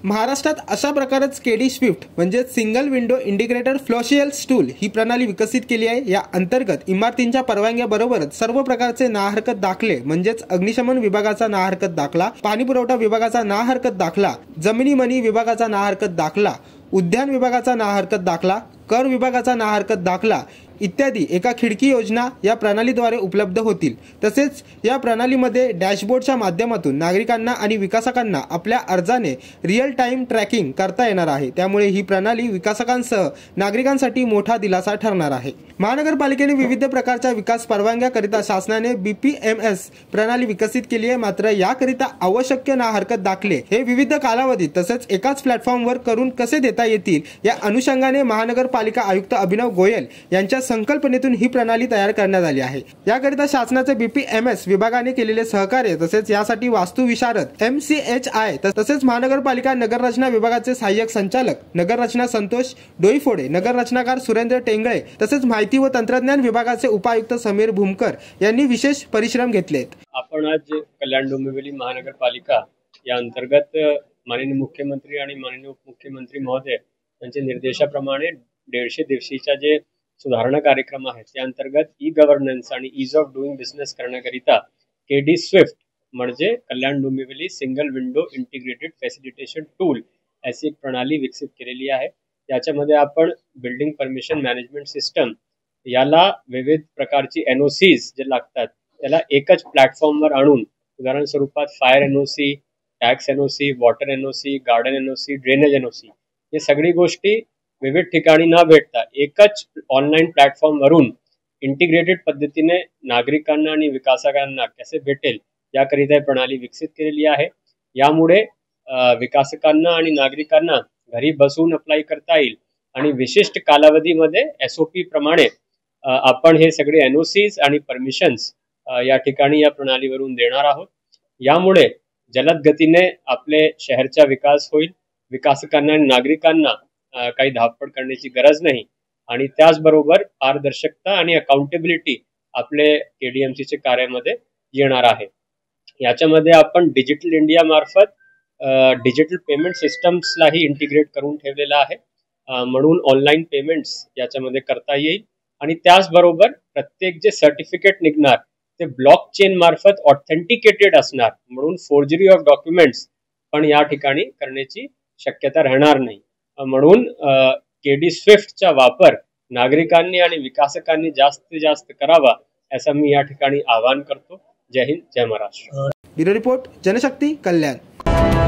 महाराष्ट्रात अशा प्रकारच केडी स्विफ्ट म्हणजे सिंगल विंडो इंटिग्रेटेड फ्लोशियल स्टूल ही प्रणाली विकसित केली आहे। या अंतर्गत इमारतींच्या परवानग्याबरोबरच सर्व प्रकारचे ना हरकत दाखले म्हणजेच अग्निशमन विभागाचा ना हरकत दाखला, पाणी पुरवठा विभागाचा ना हरकत दाखला, जमिनी मनी विभागाचा ना हरकत दाखला, उद्यान विभागाचा ना हरकत दाखला, कर विभागाचा ना हरकत दाखला इत्यादी एका खिडकी योजना या प्रणालीद्वारे उपलब्ध होतील। तसेच या प्रणालीमध्ये डॅशबोर्डच्या माध्यमातून नागरिकांना आणि विकासकांना आपल्या अर्जाने रिअल टाइम ट्रॅकिंग करता येणार आहे। त्यामुळे ही प्रणाली विकासकांसह नागरिकांसाठी मोठा दिलासा ठरणार आहे। महानगरपालिकेने विविध प्रकारच्या विकास परवानग्याकरिता शासनाने BPMS प्रणाली विकसित केली आहे। मात्र याकरिता आवश्यक ना हरकत दाखले हे विविध कालावधीत तसेच एकाच प्लॅटफॉर्मवर करून कसे देता येतील या अनुषंगाने महानगरपालिका आयुक्त अभिनव गोयल यांच्या संकल्पनेतून ही प्रणाली तयार करण्यात आली आहे। याकरिता शासनाचे BPMS विभागाने केलेले सहकार्य तसेच यासाठी वास्तुविशारद MCHI तसेच महानगरपालिका नगररचना विभागाचे सहाय्यक संचालक नगररचना संतोष डोईफोडे, नगररचनाकार सुरेंद्र टेंगळे तसेच माहिती व तंत्रज्ञान विभागाचे उपायुक्त समीर भूमकर यांनी विशेष परिश्रम घेतलेत। आपण आज कल्याण डोंबिवली महानगरपालिका या अंतर्गत माननीय मुख्यमंत्री आणि माननीय उपमुख्यमंत्री महोदय यांच्या निर्देशाप्रमाणे 150 दिवशीच्या जे सुधारणा कार्यक्रम आहे त्या अंतर्गत गव्हर्नन्स आणि ईज ऑफ डुईंग बिझनेस करण्याकरिता केडी स्विफ्ट म्हणजे Kalyan Dombivli single window integrated facilitation tool अशी एक प्रणाली विकसित केलेली आहे। याच्यामध्ये आपण बिल्डिंग परमिशन मॅनेजमेंट सिस्टम याला विविध प्रकारची NOCs जे लागतात त्याला एकच प्लॅटफॉर्मवर आणून उदाहरण स्वरूपात fire NOC, tax NOC, water NOC, garden NOC, drainage NOC हे सगळी गोष्टी विविध ठिकाणी न भेटता एकच ऑनलाईन प्लॅटफॉर्म वरून इंटिग्रेटेड पद्धतीने नागरिकांना आणि विकासकांना कसे भेटेल याकरिता प्रणाली विकसित केलेली आहे। यामुळे विकासकांना आणि नागरिकांना घरी बसून अप्लाई करता येईल आणि विशिष्ट कालावधीमध्ये SOP प्रमाणे आपण हे सगळे NOCs आणि परमिशन्स या ठिकाणी या प्रणालीवरून देणार आहोत। यामुळे जलद गतीने आपले शहरचा विकास होईल, विकासकांना आणि नागरिकांना काही धावपळ करण्याची गरज नाही आणि त्याचबरोबर पारदर्शकता आणि अकाउंटेबिलिटी आपले KDMCचे कार्यामध्ये येणार आहे। याच्यामध्ये आपण डिजिटल इंडिया मार्फत डिजिटल पेमेंट सिस्टम्सलाही इंटिग्रेट करून ठेवलेला आहे, म्हणून ऑनलाईन पेमेंट्स याच्यामध्ये करता येईल आणि त्याचबरोबर प्रत्येक जे सर्टिफिकेट निघणार ते ब्लॉकचेन मार्फत ऑथेंटिकेटेड असणार, म्हणून फोर्जरी ऑफ डॉक्युमेंट्स पण या ठिकाणी करण्याची शक्यता राहणार नाही। म्हणून केडी स्विफ्टचा वापर नागरिकांनी आणि विकासकांनी जास्तीत जास्त करावा असं मी या ठिकाणी आवाहन करतो। जय हिंद, जय महाराष्ट्र। ब्युरो रिपोर्ट, जनशक्ती, कल्याण।